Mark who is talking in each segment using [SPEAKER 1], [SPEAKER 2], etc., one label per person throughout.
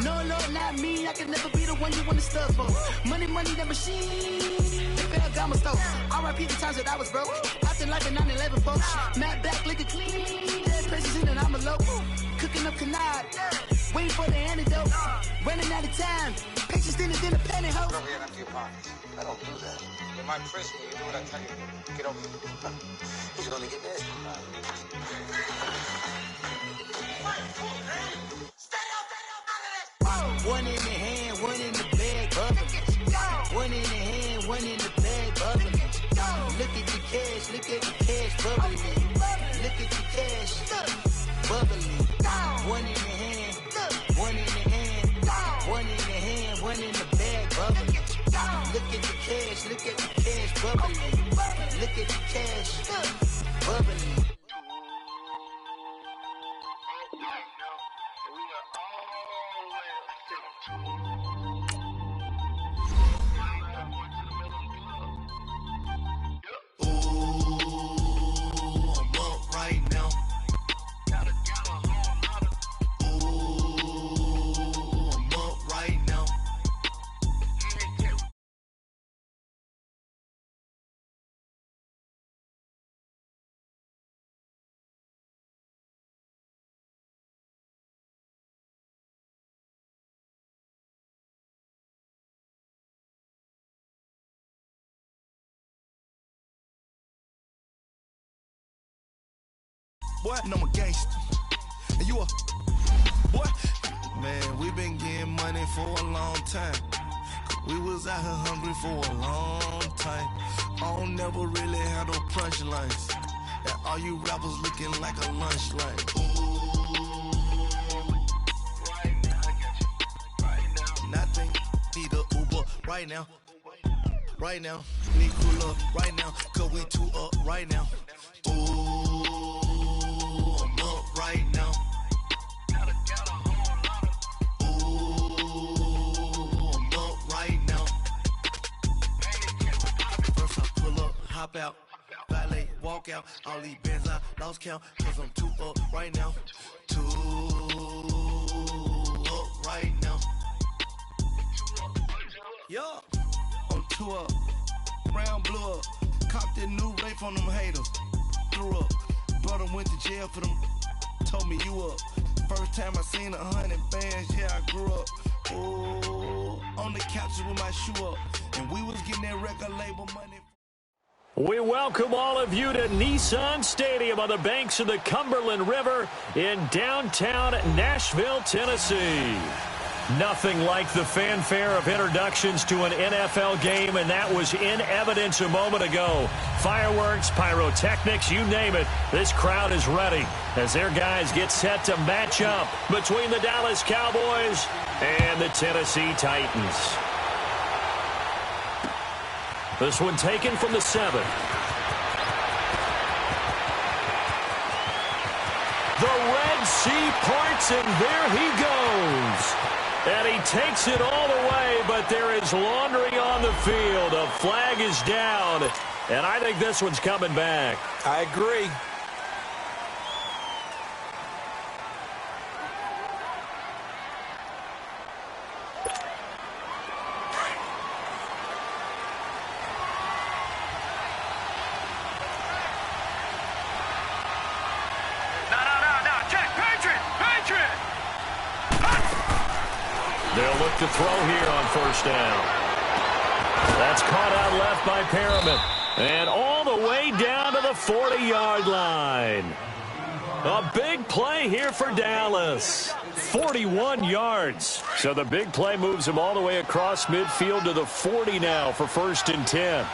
[SPEAKER 1] No, Lord, not me. I can never be the one you want to stuff for. Money, that machine. The Ferragamo store. R.I.P. the times that I was broke. Acting like a 9/11 folks. Matt back, liquor clean. Dead precious in and I'm a local. Cooking up canard. Waiting for the antidote. Running out of time. Patience thinner than a pantyhose.
[SPEAKER 2] Over here and empty your pockets. I don't do that. You might press me. You do what I tell you. Get over here. He's gonna get this.
[SPEAKER 1] One in the hand, one in the bag, bubbling. One in the hand, one in the bag, bubbling. Look at the cash, bubbling. Look at the cash, bubbling. One in the hand, one in the hand, one in the hand, one in the bag, bubbling. Look at the cash, bubbling. Look at the cash, bubbling.
[SPEAKER 3] Boy, I'm a gangster. And you a boy? Man, we been getting money for a long time. We was out here hungry for a long time. I don't never really have no punchlines. And all you rappers looking like a lunch line. Right now, I got you. Right now. Nothing. Need a Uber right now. Right now. Need cool up right now. Cause we two up right now. Right now. Ooh, I'm up right now. First I pull up, hop out, valet, walk out. All these bands I lost count, cause I'm too up right now. Too up right now. Yeah, I'm too up. Brown blew up. Copped that new rape on them haters. Threw up. Brother went to jail for them. Told me you up. First time I seen 100 bands, yeah, I grew up. Ooh, on the couches with my shoe up. And we was getting that record label money.
[SPEAKER 4] We welcome all of you to Nissan Stadium on the banks of the Cumberland River in downtown Nashville, Tennessee. Nothing like the fanfare of introductions to an NFL game, and that was in evidence a moment ago. Fireworks, pyrotechnics, you name it. This crowd is ready as their guys get set to match up between the Dallas Cowboys and the Tennessee Titans. This one taken from the 7. The Red Sea parts, and there he goes. And he takes it all the way, but there is laundry on the field. A flag is down, and I think this one's coming back.
[SPEAKER 5] I agree.
[SPEAKER 4] They'll look to throw here on first down. That's caught out left by Perriman. And all the way down to the 40-yard line. A big play here for Dallas. 41 yards. So the big play moves him all the way across midfield to the 40 now for 1st and 10.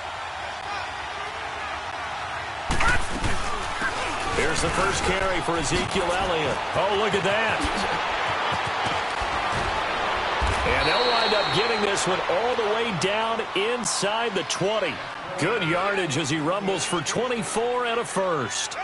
[SPEAKER 4] Here's the first carry for Ezekiel Elliott. Oh, look at that. And they'll wind up getting this one all the way down inside the 20. Good yardage as he rumbles for 24 and a first.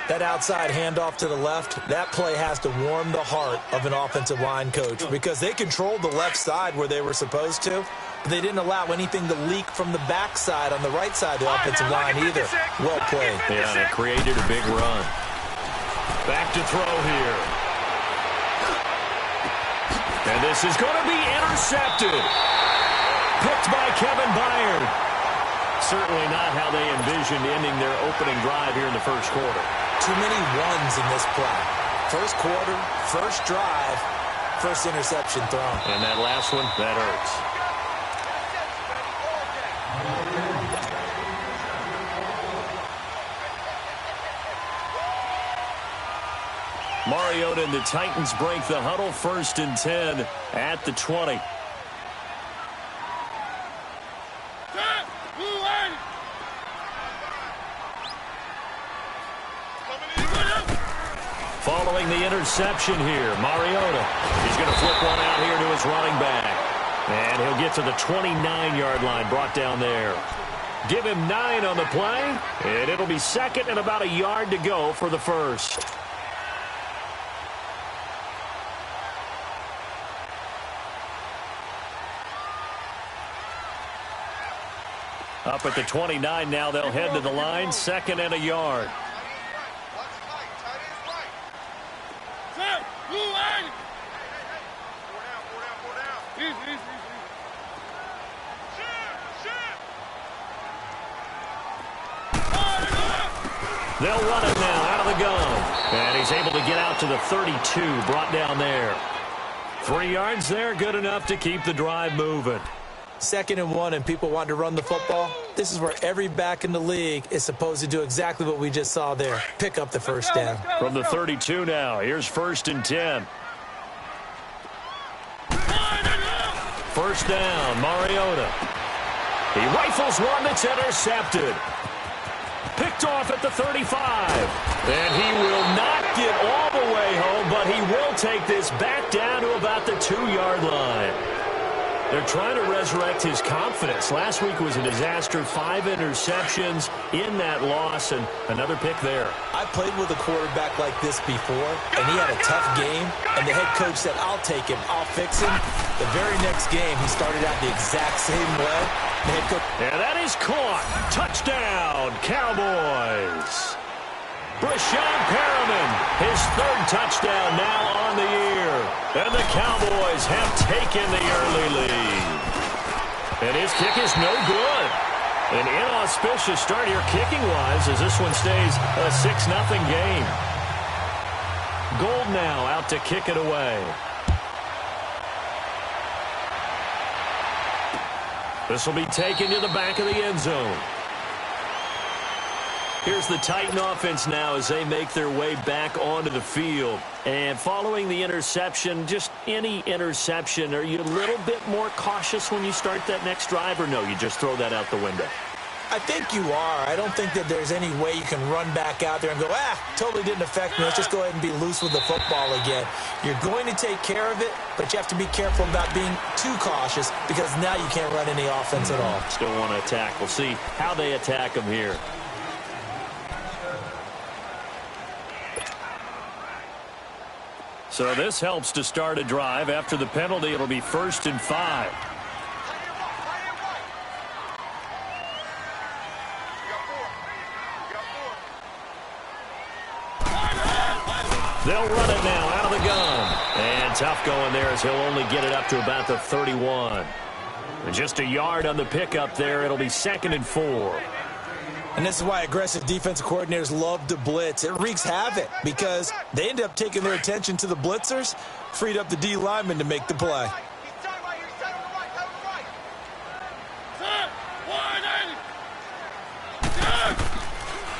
[SPEAKER 5] That outside handoff to the left, that play has to warm the heart of an offensive line coach because they controlled the left side where they were supposed to. But they didn't allow anything to leak from the backside on the right side of the offensive line either. Well played.
[SPEAKER 4] Yeah, and it created a big run. Back to throw here. And this is going to be intercepted. Picked by Kevin Byard. Certainly not how they envisioned ending their opening drive here in the first quarter.
[SPEAKER 5] Too many ones in this play. First quarter, first drive, first interception thrown.
[SPEAKER 4] And that last one, that hurts. Mariota and the Titans break the huddle, 1st and 10 at the 20. Following the interception here, Mariota. He's going to flip one out here to his running back. And he'll get to the 29-yard line, brought down there. Give him 9 on the play, and it'll be 2nd and about a yard to go for the first. Up at the 29 now, they'll head to the line, 2nd and a yard. They'll run it now out of the gun. And he's able to get out to the 32, brought down there. 3 yards there, good enough to keep the drive moving.
[SPEAKER 5] 2nd and 1 and people want to run the football. This is where every back in the league is supposed to do exactly what we just saw there. Pick up the first down.
[SPEAKER 4] From the 32 now, here's 1st and 10. First down, Mariota. He rifles one that's intercepted. Picked off at the 35. And he will not get all the way home, but he will take this back down to about the 2-yard line. They're trying to resurrect his confidence. Last week was a disaster. 5 interceptions in that loss, and another pick there.
[SPEAKER 5] I played with a quarterback like this before, and he had a tough game, and the head coach said, I'll take him, I'll fix him. The very next game, he started out the exact same way. The head coach...
[SPEAKER 4] And that is caught. Touchdown, Cowboys. Brashon Perriman, his 3rd touchdown now on the year. And the Cowboys have taken the early lead. And his kick is no good. An inauspicious start here kicking-wise as this one stays a 6-0 game. Gold now out to kick it away. This will be taken to the back of the end zone. Here's the Titan offense now as they make their way back onto the field. And following the interception, just any interception, are you a little bit more cautious when you start that next drive, or no, you just throw that out the window?
[SPEAKER 5] I think you are. I don't think that there's any way you can run back out there and go, totally didn't affect me. Let's just go ahead and be loose with the football again. You're going to take care of it, but you have to be careful about being too cautious because now you can't run any offense at all.
[SPEAKER 4] Still want to attack. We'll see how they attack them here. So this helps to start a drive. After the penalty, it'll be 1st and 5. They'll run it now out of the gun. And tough going there as he'll only get it up to about the 31. And just a yard on the pickup there. It'll be 2nd and 4.
[SPEAKER 5] And this is why aggressive defensive coordinators love to blitz. It wreaks havoc because they end up taking their attention to the blitzers, freed up the D lineman to make the play.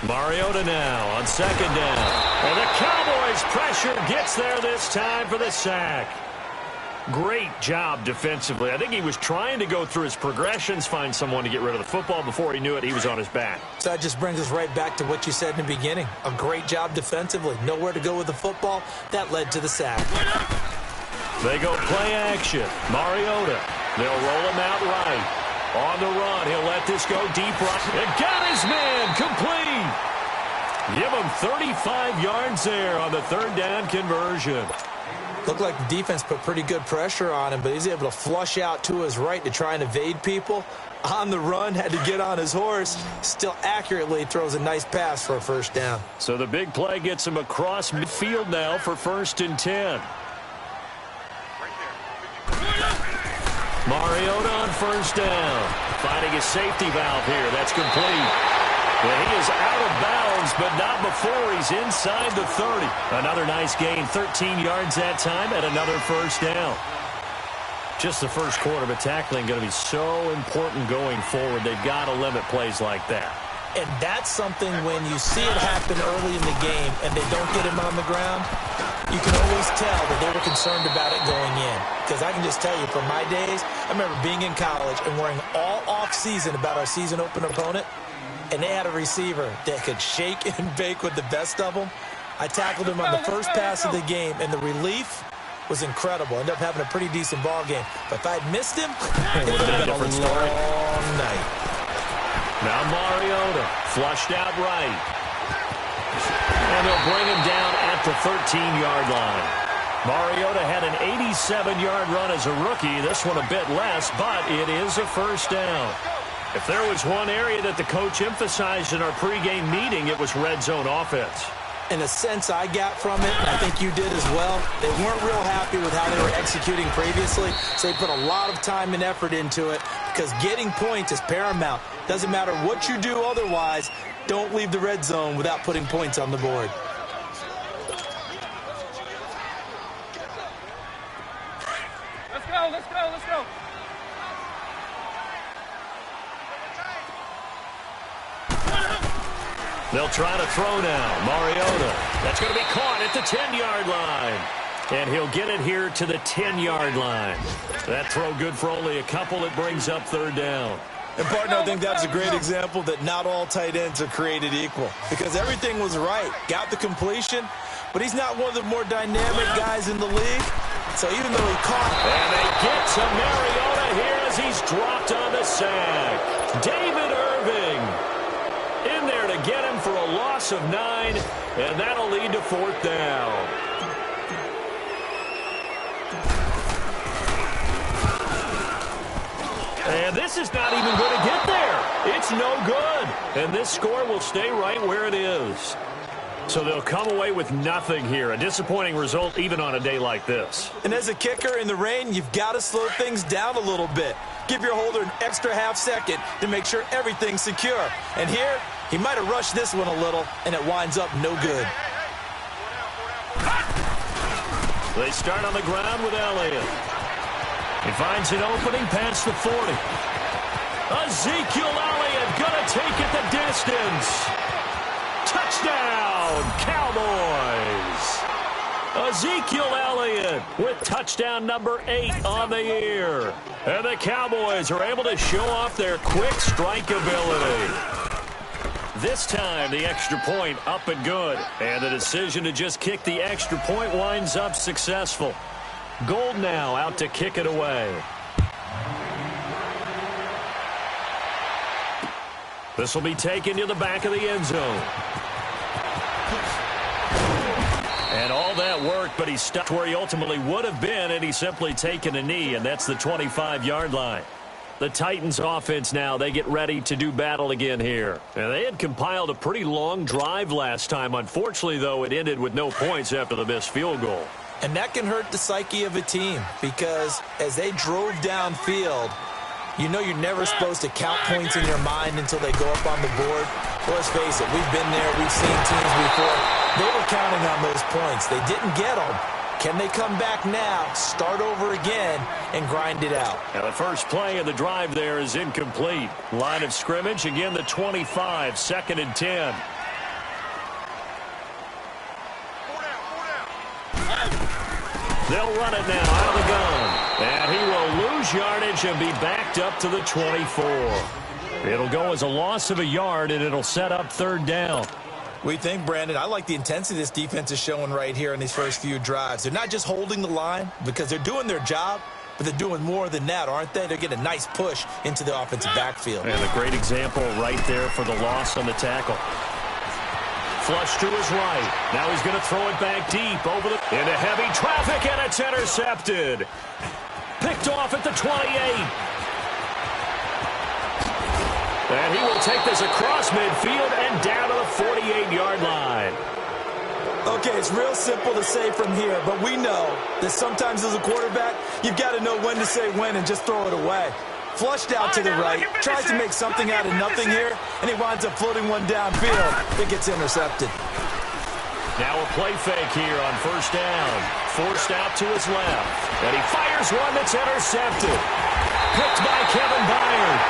[SPEAKER 4] Mariota now on 2nd down. And the Cowboys pressure gets there this time for the sack. Great job defensively. I think he was trying to go through his progressions, find someone to get rid of the football. Before he knew it, he was on his back.
[SPEAKER 5] So that just brings us right back to what you said in the beginning. A great job defensively. Nowhere to go with the football. That led to the sack.
[SPEAKER 4] They go play action. Mariota. They'll roll him out right. On the run, he'll let this go deep right. And got his man complete. Give him 35 yards there on the 3rd down conversion.
[SPEAKER 5] Looked like the defense put pretty good pressure on him, but he's able to flush out to his right to try and evade people. On the run, had to get on his horse. Still accurately throws a nice pass for a 1st down.
[SPEAKER 4] So the big play gets him across midfield now for 1st and 10. Mariota on first down. Finding his safety valve here. That's complete. Well, he is out of bounds, but not before he's inside the 30. Another nice gain, 13 yards that time, and another first down. Just the first quarter, but tackling going to be so important going forward. They've got to limit plays like that.
[SPEAKER 5] And that's something when you see it happen early in the game and they don't get him on the ground, you can always tell that they were concerned about it going in. Because I can just tell you, from my days, I remember being in college and worrying all off-season about our season opener opponent, and they had a receiver that could shake and bake with the best of them. I tackled him on the first pass of the game, and the relief was incredible. Ended up having a pretty decent ball game. But if I had missed him, it would have been a long night.
[SPEAKER 4] Now Mariota, flushed out right. And they'll bring him down at the 13-yard line. Mariota had an 87-yard run as a rookie. This one a bit less, but it is a first down. If there was one area that the coach emphasized in our pregame meeting, it was red zone offense.
[SPEAKER 5] In a sense I got from it, and I think you did as well, they weren't real happy with how they were executing previously, so they put a lot of time and effort into it because getting points is paramount. Doesn't matter what you do otherwise, don't leave the red zone without putting points on the board.
[SPEAKER 6] Let's go, let's go, let's go.
[SPEAKER 4] They'll try to throw now. Mariota. That's going to be caught at the 10-yard line. And he'll get it here to the 10-yard line. That throw good for only a couple. It brings up third down.
[SPEAKER 5] And, partner, I think that's a great example that not all tight ends are created equal. Because everything was right. Got the completion, but he's not one of the more dynamic guys in the league. So even though he caught it.
[SPEAKER 4] And they get to Mariota here as he's dropped on the sack. David Irving in there to get him for a loss of 9, and that'll lead to fourth down. And this is not even going to get there. It's no good. And this score will stay right where it is. So they'll come away with nothing here. A disappointing result even on a day like this.
[SPEAKER 5] And as a kicker in the rain, you've got to slow things down a little bit. Give your holder an extra half second to make sure everything's secure. And here, he might have rushed this one a little, and it winds up no good.
[SPEAKER 4] They start on the ground with Elliott. He finds an opening past the 40. Ezekiel Elliott going to take it the distance. Touchdown, Cowboys. Ezekiel Elliott with touchdown number 8 on the year. And the Cowboys are able to show off their quick strike ability. This time, the extra point up and good. And the decision to just kick the extra point winds up successful. Gold now out to kick it away. This will be taken to the back of the end zone. And all that work, but he's stuck where he ultimately would have been, and he's simply taken a knee, and that's the 25-yard line. The Titans offense now, they get ready to do battle again here. And they had compiled a pretty long drive last time. Unfortunately, though, it ended with no points after the missed field goal.
[SPEAKER 5] And that can hurt the psyche of a team because as they drove downfield, you know you're never supposed to count points in your mind until they go up on the board. Well, let's face it, we've been there, we've seen teams before. They were counting on those points. They didn't get them. Can they come back now, start over again, and grind it out?
[SPEAKER 4] Now the first play of the drive there is incomplete. Line of scrimmage, again the 25, 2nd and 10. They'll run it now out of the gun. And he will lose yardage and be backed up to the 24. It'll go as a loss of a yard, and it'll set up third down.
[SPEAKER 5] We think, Brandon, I like the intensity this defense is showing right here in these first few drives. They're not just holding the line because they're doing their job, but they're doing more than that, aren't they? They're getting a nice push into the offensive backfield.
[SPEAKER 4] And a great example right there for the loss on the tackle. Flush to his right. Now he's going to throw it back deep over into heavy traffic, and it's intercepted. Picked off at the 28. And he will take this across midfield and down to the 48-yard line.
[SPEAKER 5] Okay, it's real simple to say from here, but we know that sometimes as a quarterback, you've got to know when to say when and just throw it away. Flushed out to the right, tries to make something out of nothing here, and he winds up floating one downfield. It gets intercepted.
[SPEAKER 4] Now a play fake here on first down. Forced out to his left. And he fires one that's intercepted. Picked by Kevin Byard.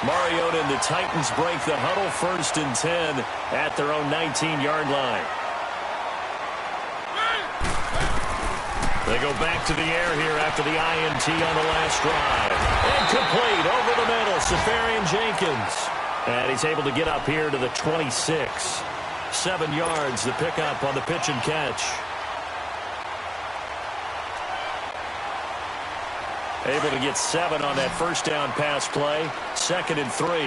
[SPEAKER 4] Mariota and the Titans break the huddle, 1st and 10 at their own 19-yard line. They go back to the air here after the INT on the last drive. Incomplete over the middle, Safarian Jenkins. And he's able to get up here to the 26. 7 yards, the pickup on the pitch and catch. Able to get 7 on that first down pass play. 2nd and 3.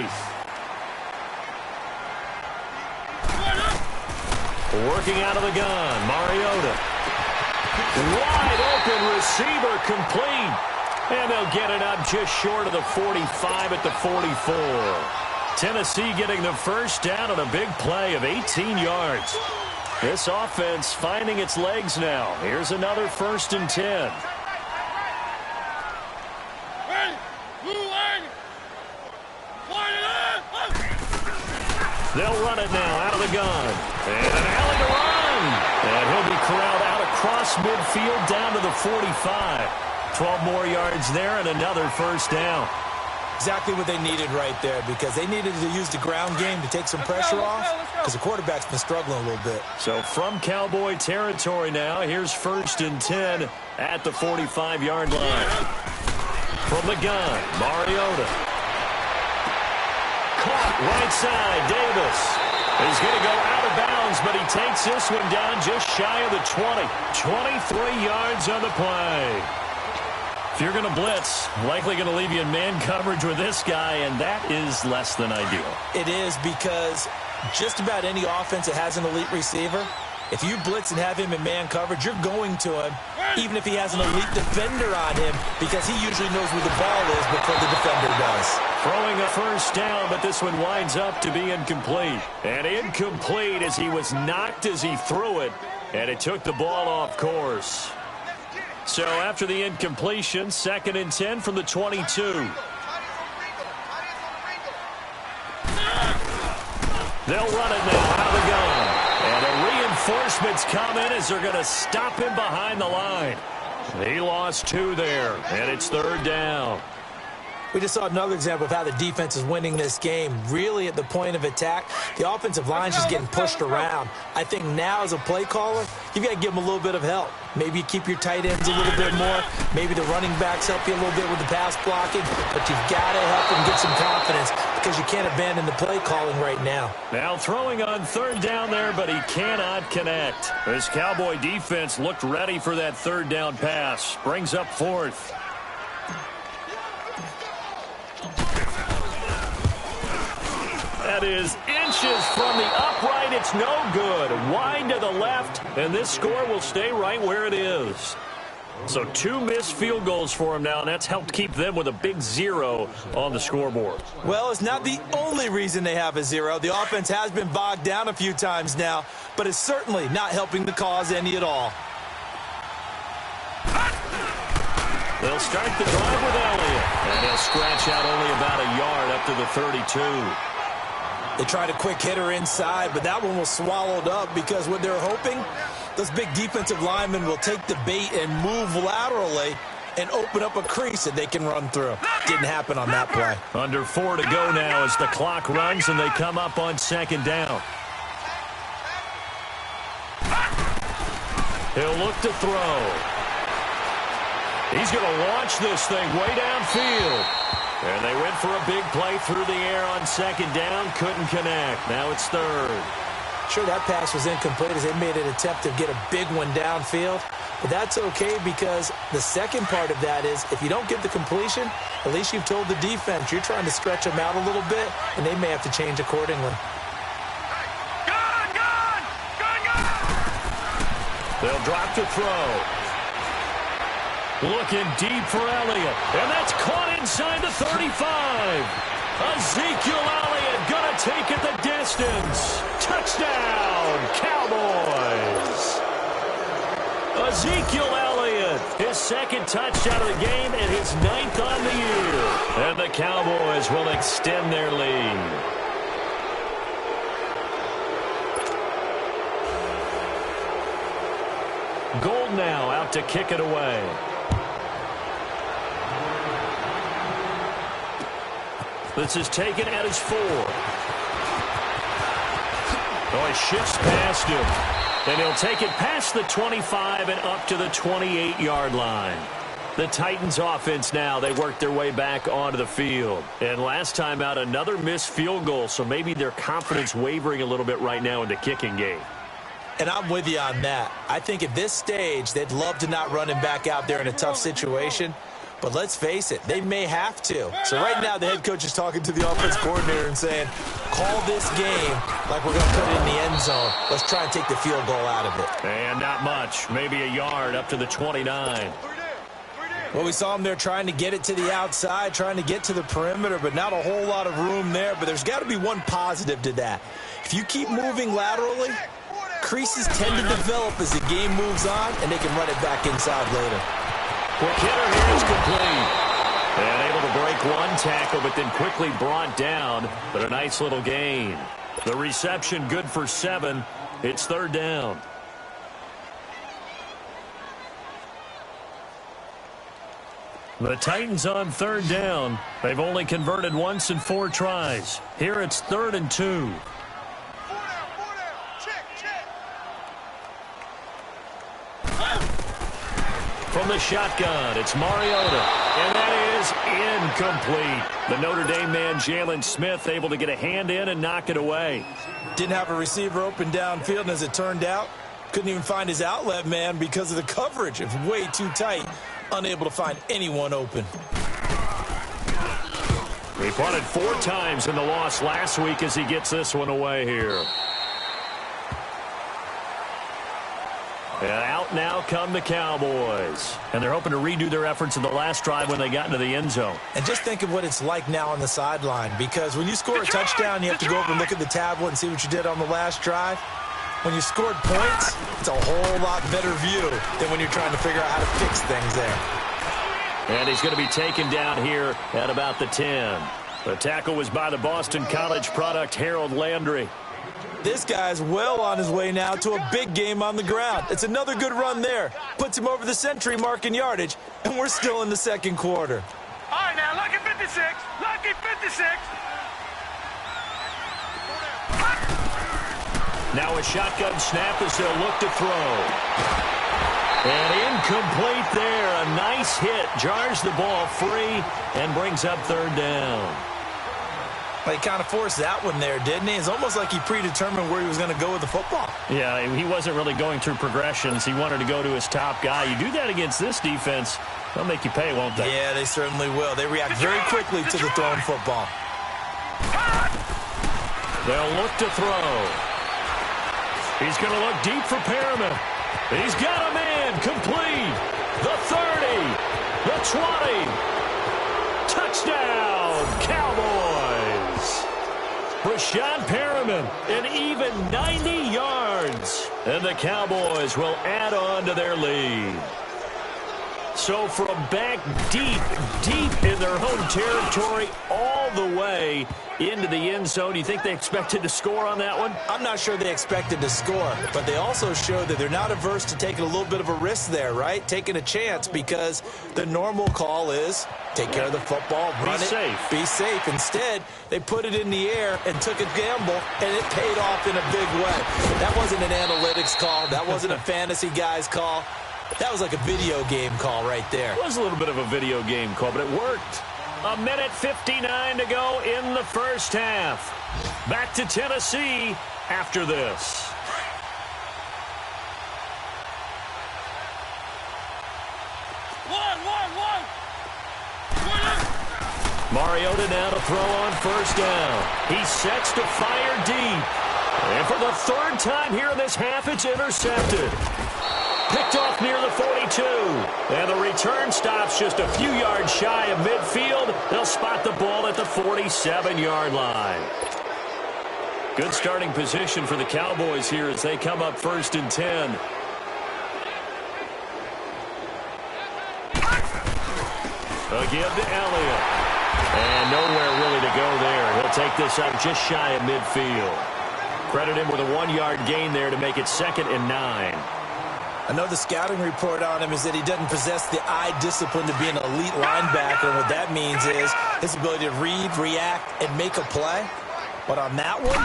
[SPEAKER 4] Working out of the gun, Mariota. Wide open receiver complete. And they'll get it up just short of the 45 at the 44. Tennessee getting the first down on a big play of 18 yards. This offense finding its legs now. Here's another 1st and 10. They'll run it now out of the gun. And an alley to run. And he'll be corralled out across midfield down to the 45. 12 more yards there and another first down.
[SPEAKER 5] Exactly what they needed right there, because they needed to use the ground game to take some pressure off, because the quarterback's been struggling a little bit.
[SPEAKER 4] So from Cowboy territory now, here's 1st and 10 at the 45-yard line. From the gun, Mariota. Caught right side, Davis. He's going to go out of bounds, but he takes this one down just shy of the 20. 23 yards on the play. If you're going to blitz, likely going to leave you in man coverage with this guy, and that is less than ideal.
[SPEAKER 5] It is, because just about any offense that has an elite receiver, if you blitz and have him in man coverage, you're going to him, even if he has an elite defender on him, because he usually knows where the ball is before the defender does.
[SPEAKER 4] Throwing a first down, but this one winds up to be incomplete. And incomplete as he was knocked as he threw it, and it took the ball off course. So after the incompletion, 2nd and 10 from the 22. They'll run it now out of the gun. And the reinforcements come in as they're going to stop him behind the line. He lost 2 there, and it's 3rd down.
[SPEAKER 5] We just saw another example of how the defense is winning this game. Really at the point of attack, the offensive line's just getting pushed around. I think now as a play caller, you've got to give them a little bit of help. Maybe you keep your tight ends a little bit more. Maybe the running backs help you a little bit with the pass blocking. But you've got to help them get some confidence, because you can't abandon the play calling right now.
[SPEAKER 4] Now throwing on 3rd down there, but he cannot connect. This Cowboy defense looked ready for that 3rd down pass. Brings up 4th. That is inches from the upright. It's no good. Wide to the left, and this score will stay right where it is. So 2 missed field goals for him now, and that's helped keep them with a big 0 on the scoreboard.
[SPEAKER 5] Well, it's not the only reason they have a 0. The offense has been bogged down a few times now, but it's certainly not helping the cause any at all.
[SPEAKER 4] They'll start the drive with Elliott, and they'll scratch out only about a yard up to the 32.
[SPEAKER 5] They tried a quick hitter inside, but that one was swallowed up, because what they're hoping, those big defensive linemen will take the bait and move laterally and open up a crease that they can run through. Didn't happen on that play.
[SPEAKER 4] Under 4 to go now as the clock runs, and they come up on 2nd down. He'll look to throw. He's going to launch this thing way downfield. And they went for a big play through the air on 2nd down. Couldn't connect. Now it's 3rd.
[SPEAKER 5] Sure, that pass was incomplete as they made an attempt to get a big one downfield. But that's okay, because the second part of that is, if you don't get the completion, at least you've told the defense you're trying to stretch them out a little bit, and they may have to change accordingly.
[SPEAKER 4] They'll drop to throw. Looking deep for Elliott. And that's caught inside the 35. Ezekiel Elliott going to take it the distance. Touchdown, Cowboys. Ezekiel Elliott, his second touchdown of the game and his 9th on the year. And the Cowboys will extend their lead. Gold now out to kick it away. This is taken at his 4. Oh, he shifts past him. And he'll take it past the 25 and up to the 28-yard line. The Titans offense now, they work their way back onto the field. And last time out, another missed field goal, so maybe their confidence wavering a little bit right now in the kicking game.
[SPEAKER 5] And I'm with you on that. I think at this stage, they'd love to not run him back out there in a tough situation. But let's face it, they may have to. So right now, the head coach is talking to the offense coordinator and saying, call this game like we're going to put it in the end zone. Let's try and take the field goal out of it.
[SPEAKER 4] And not much. Maybe a yard up to the 29.
[SPEAKER 5] Well, we saw him there trying to get it to the outside, trying to get to the perimeter, but not a whole lot of room there. But there's got to be one positive to that. If you keep moving laterally, creases tend to develop as the game moves on, and they can run it back inside later.
[SPEAKER 4] Well, Kidder here is complete. And able to break one tackle, but then quickly brought down. But a nice little gain. The reception good for 7. It's 3rd down. The Titans on 3rd down. They've only converted once in 4 tries. Here it's 3rd and 2. From the shotgun, it's Mariota, and that is incomplete. The Notre Dame man, Jalen Smith, able to get a hand in and knock it away.
[SPEAKER 5] Didn't have a receiver open downfield, and as it turned out, couldn't even find his outlet man because of the coverage. It was way too tight, unable to find anyone open.
[SPEAKER 4] He punted 4 times in the loss last week as he gets this one away here. And out now come the Cowboys. And they're hoping to redo their efforts in the last drive when they got into the end zone.
[SPEAKER 5] And just think of what it's like now on the sideline, because when you score a touchdown, you have to go over and look at the tablet and see what you did on the last drive. When you scored points, it's a whole lot better view than when you're trying to figure out how to fix things there.
[SPEAKER 4] And he's going to be taken down here at about the 10. The tackle was by the Boston College product, Harold Landry.
[SPEAKER 5] This guy's well on his way now to a big game on the ground. It's another good run there. Puts him over the century mark in yardage, and we're still in the second quarter.
[SPEAKER 6] All right, now, lucky 56. Lucky 56.
[SPEAKER 4] Now a shotgun snap as they'll look to throw. And incomplete there. A nice hit. Jars the ball free and brings up 3rd down.
[SPEAKER 5] Well, he kind of forced that one there, didn't he? It's almost like he predetermined where he was going to go with the football.
[SPEAKER 4] Yeah, he wasn't really going through progressions. He wanted to go to his top guy. You do that against this defense, they'll make you pay, won't they?
[SPEAKER 5] Yeah, they certainly will. They react very quickly to the thrown football.
[SPEAKER 4] They'll look to throw. He's going to look deep for Perriman. He's got a man complete. The 30, the 20. Touchdown, Cowboys. Brashad Perriman, an even 90 yards. And the Cowboys will add on to their lead. So from back deep in their home territory all the way into the end zone, do you think they expected to score on that one?
[SPEAKER 5] I'm not sure they expected to score, but they also showed that they're not averse to taking a little bit of a risk there, right? Taking a chance, because the normal call is take care of the football, run it, be safe. Instead, they put it in the air and took a gamble, and it paid off in a big way. That wasn't an analytics call. That wasn't a fantasy guy's call. That was like a video game call right there.
[SPEAKER 4] It was a little bit of a video game call, but it worked. 1:59 to go in the first half. Back to Tennessee after this. Mariota now to throw on 1st down. He sets to fire deep. And for the 3rd time here in this half, it's intercepted. Picked off near the 42. And the return stops just a few yards shy of midfield. They'll spot the ball at the 47-yard line. Good starting position for the Cowboys here as they come up 1st and 10. Again to Elliott. And nowhere really to go there. He'll take this up just shy of midfield. Credit him with a 1-yard gain there to make it 2nd and 9.
[SPEAKER 5] I know the scouting report on him is that he doesn't possess the eye discipline to be an elite linebacker. And what that means is his ability to read, react, and make a play. But on that one,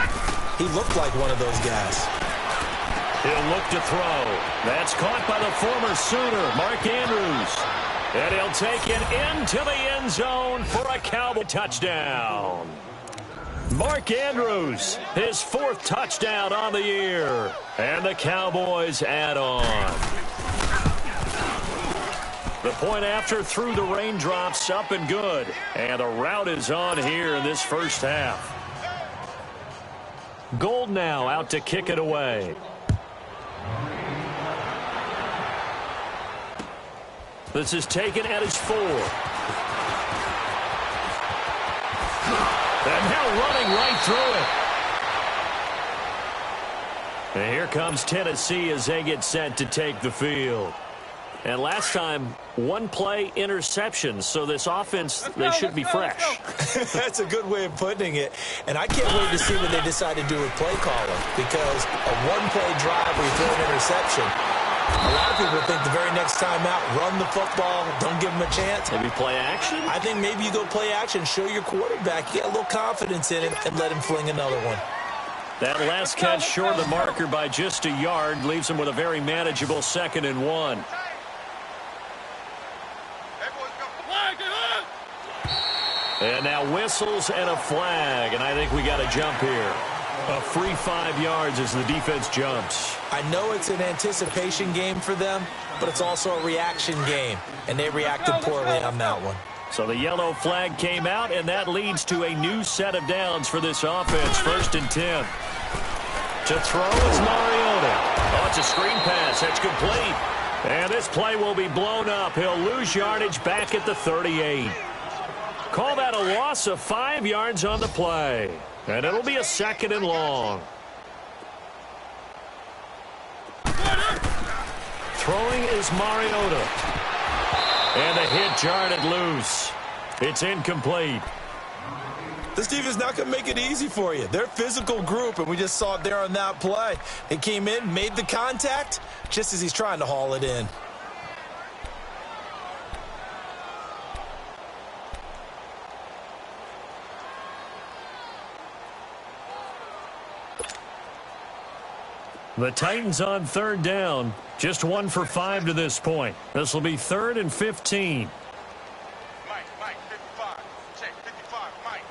[SPEAKER 5] he looked like one of those guys.
[SPEAKER 4] He'll look to throw. That's caught by the former Sooner, Mark Andrews. And he'll take it into the end zone for a Cowboy touchdown. Mark Andrews, his 4th touchdown on the year. And the Cowboys add on. The point after through the raindrops, up and good. And the route is on here in this first half. Gold now out to kick it away. This is taken at his 4. And now running right through it. And here comes Tennessee as they get set to take the field. And last time, 1 play interception. So this offense, they should be fresh.
[SPEAKER 5] That's a good way of putting it. And I can't wait to see what they decide to do with play calling. Because a 1-play drive where you throw an interception, a lot of people think the very next time out, run the football, don't give him a chance.
[SPEAKER 4] Maybe play action?
[SPEAKER 5] I think maybe you go play action, show your quarterback, you get a little confidence in him, and let him fling another one.
[SPEAKER 4] That last catch short of the marker by just a yard leaves him with a very manageable 2nd and 1. And now whistles and a flag, and I think we got a jump here. A free 5 yards as the defense jumps.
[SPEAKER 5] I know it's an anticipation game for them, but it's also a reaction game, and they reacted poorly on that one.
[SPEAKER 4] So the yellow flag came out, and that leads to a new set of downs for this offense. 1st and 10. To throw is Mariota. Oh, it's a screen pass. That's complete. And this play will be blown up. He'll lose yardage back at the 38. Call that a loss of 5 yards on the play. And it'll be a 2nd and long. Throwing is Mariota. And the hit jarred it loose. It's incomplete.
[SPEAKER 5] This defense is not going to make it easy for you. They're a physical group, and we just saw it there on that play. He came in, made the contact, just as he's trying to haul it in.
[SPEAKER 4] The Titans on 3rd down. Just 1 for 5 to this point. This will be 3rd and 15.
[SPEAKER 6] Mike, 55. Check, 55, Mike.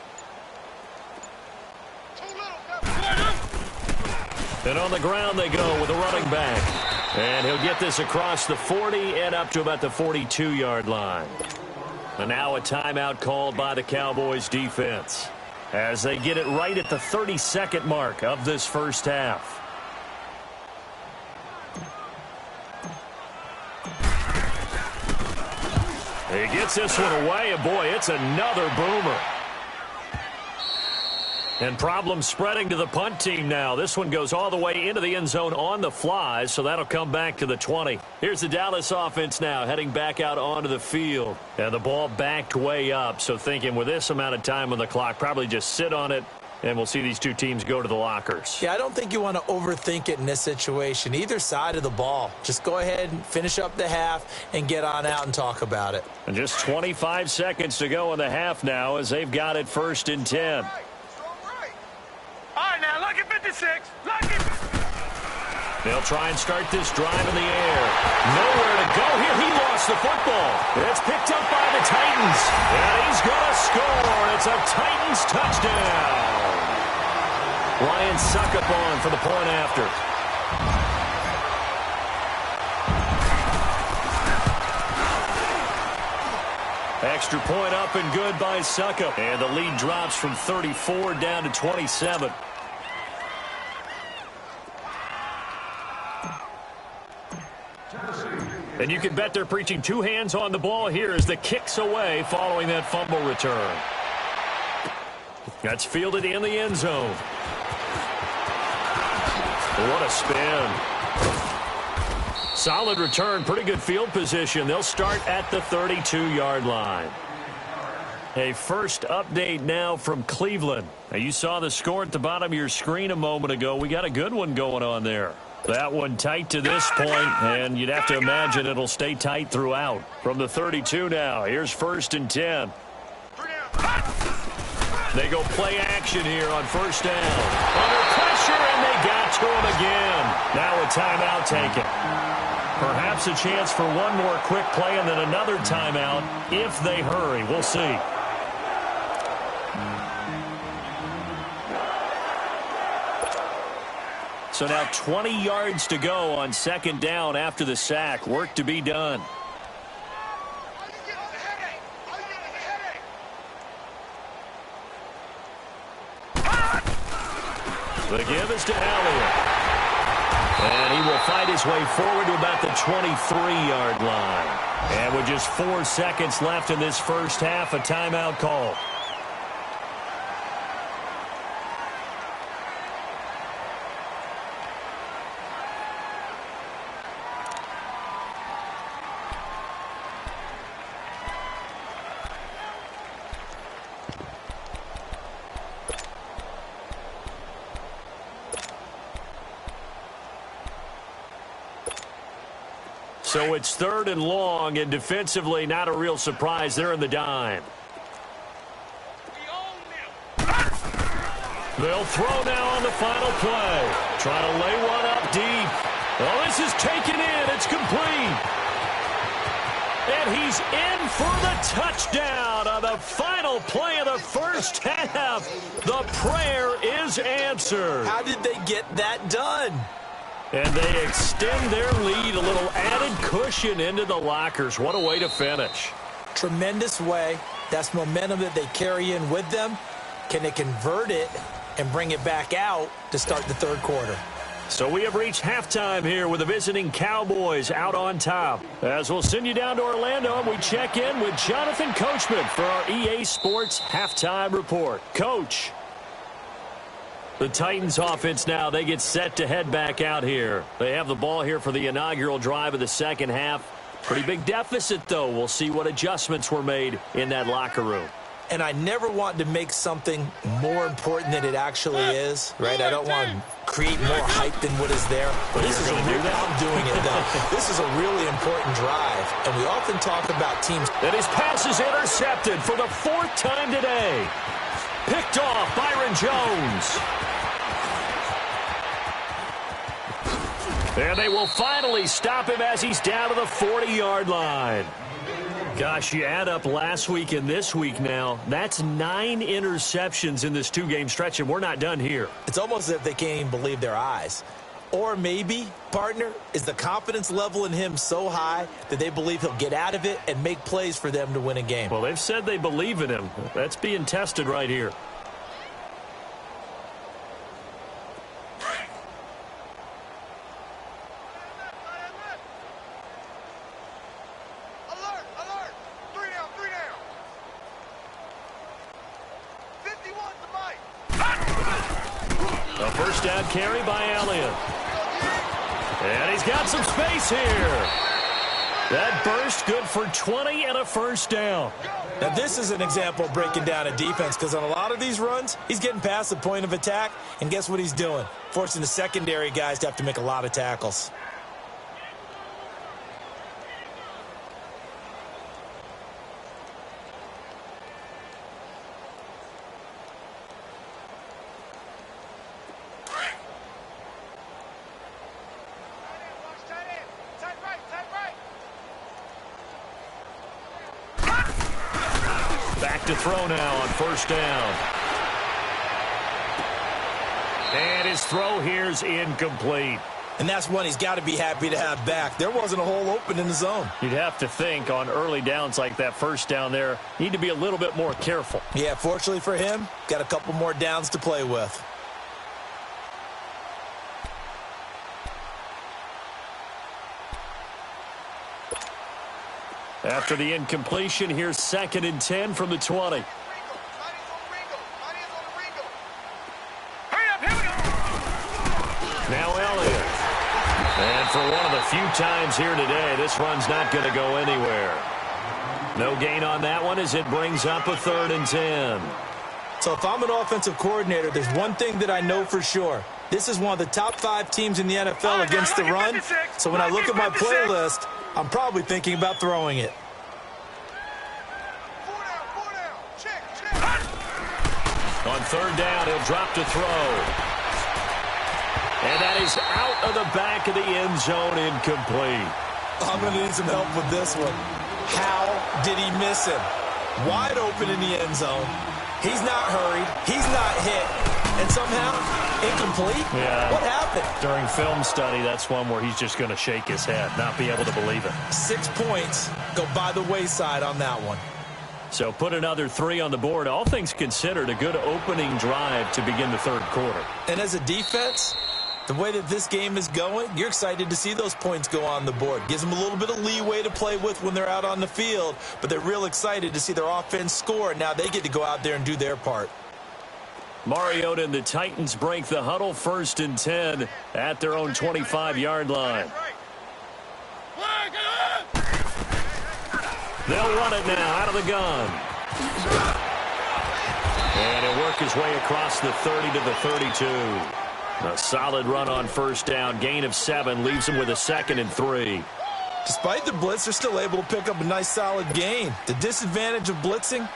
[SPEAKER 4] And on the ground they go with a running back. And he'll get this across the 40 and up to about the 42-yard line. And now a timeout called by the Cowboys defense as they get it right at the 32nd mark of this first half. He gets this one away, and boy, it's another boomer. And problems spreading to the punt team now. This one goes all the way into the end zone on the fly, so that'll come back to the 20. Here's the Dallas offense now heading back out onto the field. And the ball backed way up, so thinking with this amount of time on the clock, probably just sit on it, and we'll see these two teams go to the lockers.
[SPEAKER 5] Yeah, I don't think you want to overthink it in this situation. Either side of the ball. Just go ahead and finish up the half and get on out and talk about it.
[SPEAKER 4] And just 25 seconds to go in the half now as they've got it 1st and 10.
[SPEAKER 6] All right, now, look at 56. Look at...
[SPEAKER 4] They'll try and start this drive in the air. Nowhere to go here. He lost the football. It's picked up by the Titans. And he's going to score. It's a Titans touchdown. Ryan Suckup on for the point after. Extra point up and good by Suckup. And the lead drops from 34 down to 27. And you can bet they're preaching two hands on the ball here as the kick's away following that fumble return. That's fielded in the end zone. What a spin. Solid return, pretty good field position. They'll start at the 32-yard line. A first update now from Cleveland. Now, you saw the score at the bottom of your screen a moment ago. We got a good one going on there. That one tight to this point, and you'd have to imagine it'll stay tight throughout. From the 32 now, here's 1st and 10. They go play action here on first down. Under pressure, and they got to him again. Now a timeout taken. Perhaps a chance for one more quick play and then another timeout if they hurry. We'll see. So now 20 yards to go on 2nd down after the sack. Work to be done. The give is to Elliott. And he will fight his way forward to about the 23-yard line. And with just 4 seconds left in this first half, a timeout call. So it's 3rd and long, and defensively not a real surprise. They're in the dime. They'll throw now on the final play. Trying to lay one up deep. Oh, this is taken in. It's complete. And he's in for the touchdown on the final play of the first half. The prayer is answered.
[SPEAKER 5] How did they get that done?
[SPEAKER 4] And they extend their lead, a little added cushion into the lockers. What a way to finish.
[SPEAKER 5] Tremendous way. That's momentum that they carry in with them. Can they convert it and bring it back out to start the 3rd quarter?
[SPEAKER 4] So we have reached halftime here with the visiting Cowboys out on top. As we'll send you down to Orlando, and we check in with Jonathan Coachman for our EA Sports Halftime Report. Coach. The Titans offense now, they get set to head back out here. They have the ball here for the inaugural drive of the second half. Pretty big deficit, though. We'll see what adjustments were made in that locker room.
[SPEAKER 5] And I never want to make something more important than it actually is, right? I don't want to create more hype than what is there. But this is I'm doing it, though. This is a really important drive. And we often talk about teams.
[SPEAKER 4] And his pass is intercepted for the 4th time today. Picked off Byron Jones. And they will finally stop him as he's down to the 40-yard line. Gosh, you add up last week and this week now, that's 9 interceptions in this 2-game stretch, and we're not done here.
[SPEAKER 5] It's almost as if they can't even believe their eyes. Or maybe, partner, is the confidence level in him so high that they believe he'll get out of it and make plays for them to win a game.
[SPEAKER 4] Well, they've said they believe in him. That's being tested right here. First down carry by Elliott. And he's got some space here. That burst good for 20 and a first down.
[SPEAKER 5] Now, this is an example of breaking down a defense because on a lot of these runs, he's getting past the point of attack, and guess what he's doing? Forcing the secondary guys to have to make a lot of tackles.
[SPEAKER 4] Back to throw now on first down. And his throw here's incomplete.
[SPEAKER 5] And that's one he's got to be happy to have back. There wasn't a hole open in the zone.
[SPEAKER 4] You'd have to think on early downs like that first down there, need to be a little bit more careful.
[SPEAKER 5] Yeah, fortunately for him, got a couple more downs to play with.
[SPEAKER 4] After the incompletion, here's 2nd and 10 from the 20. Now Elliott. And for one of the few times here today, this run's not going to go anywhere. No gain on that one as it brings up a 3rd and 10.
[SPEAKER 5] So if I'm an offensive coordinator, there's one thing that I know for sure. This is one of the top 5 teams in the NFL against the run. So when I look at my playlist, I'm probably thinking about throwing it.
[SPEAKER 4] On 3rd down, he'll drop to throw. And that is out of the back of the end zone, incomplete.
[SPEAKER 5] I'm going to need some help with this one. How did he miss him? Wide open in the end zone. He's not hurried. He's not hit. And somehow, incomplete?
[SPEAKER 4] Yeah.
[SPEAKER 5] What happened?
[SPEAKER 4] During film study, that's one where he's just going to shake his head, not be able to believe it.
[SPEAKER 5] 6 points go by the wayside on that one.
[SPEAKER 4] So put another 3 on the board. All things considered, a good opening drive to begin the 3rd quarter.
[SPEAKER 5] And as a defense, the way that this game is going, you're excited to see those points go on the board. Gives them a little bit of leeway to play with when they're out on the field, but they're real excited to see their offense score. Now they get to go out there and do their part.
[SPEAKER 4] Mariota and the Titans break the huddle, 1st and 10 at their own 25-yard line. They'll run it now out of the gun. And he'll work his way across the 30 to the 32. A solid run on 1st down. Gain of 7 leaves him with a 2nd and 3.
[SPEAKER 5] Despite the blitz, they're still able to pick up a nice solid gain. The disadvantage of blitzing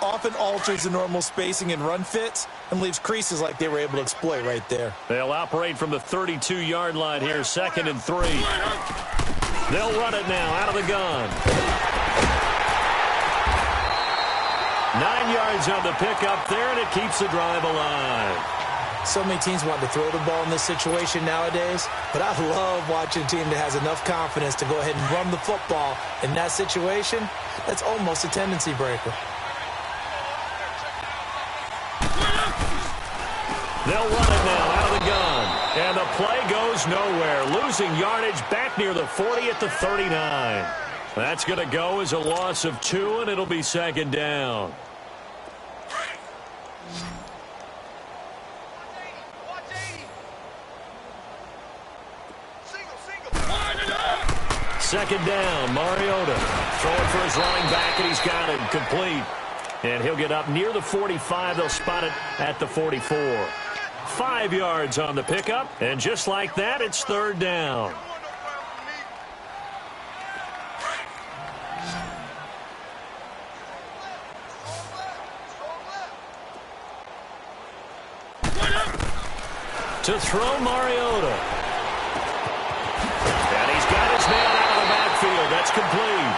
[SPEAKER 5] often alters the normal spacing and run fits and leaves creases like they were able to exploit right there.
[SPEAKER 4] They'll operate from the 32-yard line here, 2nd and 3. They'll run it now out of the gun. 9 yards on the pickup there, and it keeps the drive alive.
[SPEAKER 5] So many teams want to throw the ball in this situation nowadays, but I love watching a team that has enough confidence to go ahead and run the football in that situation. That's almost a tendency breaker.
[SPEAKER 4] They'll run it now out of the gun. And the play goes nowhere. Losing yardage back near the 40 at the 39. That's going to go as a loss of 2, and it'll be 2nd down. Second down, Mariota throwing for his running back, and he's got it complete. And he'll get up near the 45. They'll spot it at the 44. 5 yards on the pickup, and just like that, it's 3rd down. To throw Mariota. And he's got his man out of the backfield. That's complete.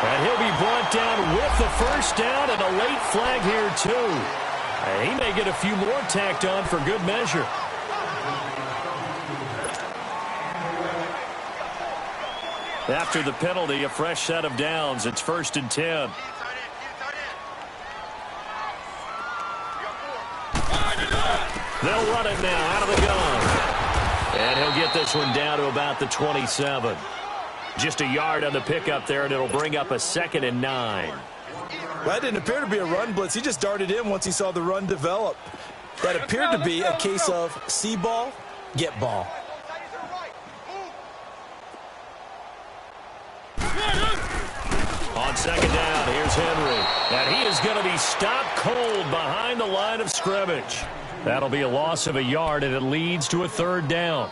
[SPEAKER 4] And he'll be brought down with the 1st down and a late flag here, too. He may get a few more tacked on for good measure. After the penalty, a fresh set of downs. It's 1st and 10. They'll run it now out of the gun. And he'll get this one down to about the 27. Just a yard on the pickup there, and it'll bring up a 2nd and 9.
[SPEAKER 5] Well, that didn't appear to be a run blitz. He just darted in once he saw the run develop. That appeared to be a case of see ball, get ball.
[SPEAKER 4] On 2nd down, here's Henry. And he is going to be stopped cold behind the line of scrimmage. That'll be a loss of a yard, and it leads to a 3rd down.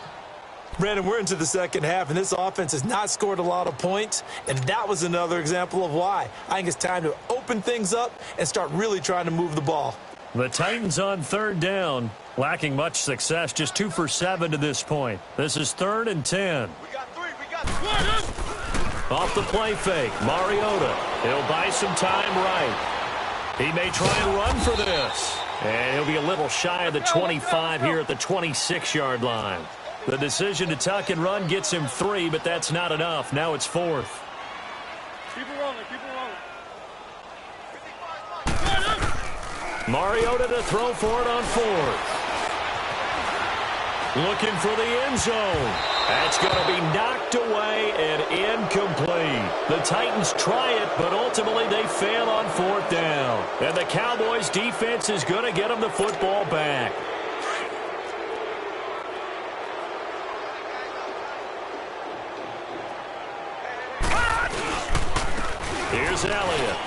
[SPEAKER 5] Brandon, we're into the second half, and this offense has not scored a lot of points, and that was another example of why. I think it's time to open things up and start really trying to move the ball.
[SPEAKER 4] The Titans on 3rd down, lacking much success, just 2 for 7 to this point. This is 3rd and 10.
[SPEAKER 6] We got 3. We got 3.
[SPEAKER 4] Off the play fake, Mariota. He'll buy some time right. He may try and run for this. And he'll be a little shy of the 25 here at the 26-yard line. The decision to tuck and run gets him 3, but that's not enough. Now it's 4th.
[SPEAKER 6] Keep it rolling. Keep it rolling.
[SPEAKER 4] Mariota to throw for it on 4th. Looking for the end zone. That's going to be knocked away and incomplete. The Titans try it, but ultimately they fail on 4th down. And the Cowboys' defense is going to get them the football back. Here's Elliott.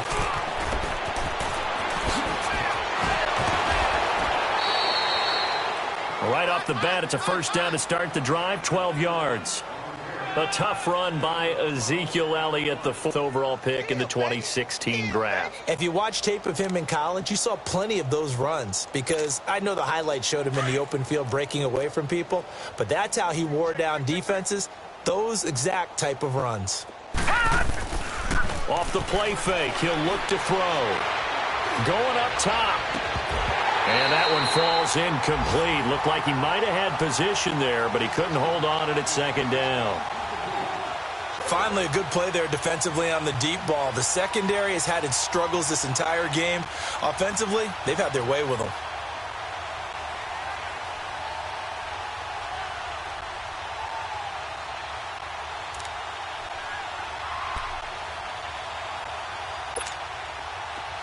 [SPEAKER 4] Right off the bat, it's a first down to start the drive, 12 yards. A tough run by Ezekiel Elliott, the 4th overall pick in the 2016 draft.
[SPEAKER 5] If you watch tape of him in college, you saw plenty of those runs because I know the highlights showed him in the open field breaking away from people, but that's how he wore down defenses, those exact type of runs.
[SPEAKER 4] Off the play fake, he'll look to throw. Going up top. And that one falls incomplete. Looked like he might have had position there, but he couldn't hold on it at 2nd down.
[SPEAKER 5] Finally, a good play there defensively on the deep ball. The secondary has had its struggles this entire game. Offensively, they've had their way with them.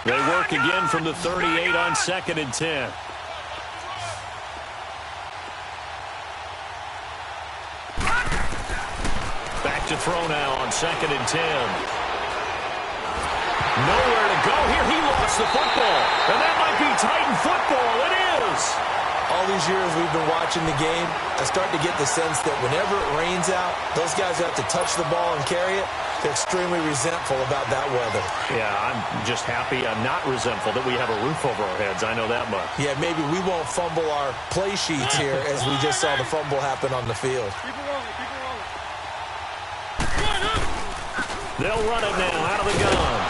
[SPEAKER 4] They work again from the 38 on 2nd and 10. Back to throw now on 2nd and 10. Nowhere to go here. He lost the football. And that might be Titan football. It is.
[SPEAKER 5] All these years we've been watching the game, I start to get the sense that whenever it rains out, those guys who have to touch the ball and carry it, they're extremely resentful about that weather.
[SPEAKER 4] Yeah, I'm just happy. I'm not resentful that we have a roof over our heads. I know that much.
[SPEAKER 5] Yeah, maybe we won't fumble our play sheets here as we just saw the fumble happen on the field.
[SPEAKER 6] Keep it rolling, keep it rolling.
[SPEAKER 4] They'll run it now out of the gun.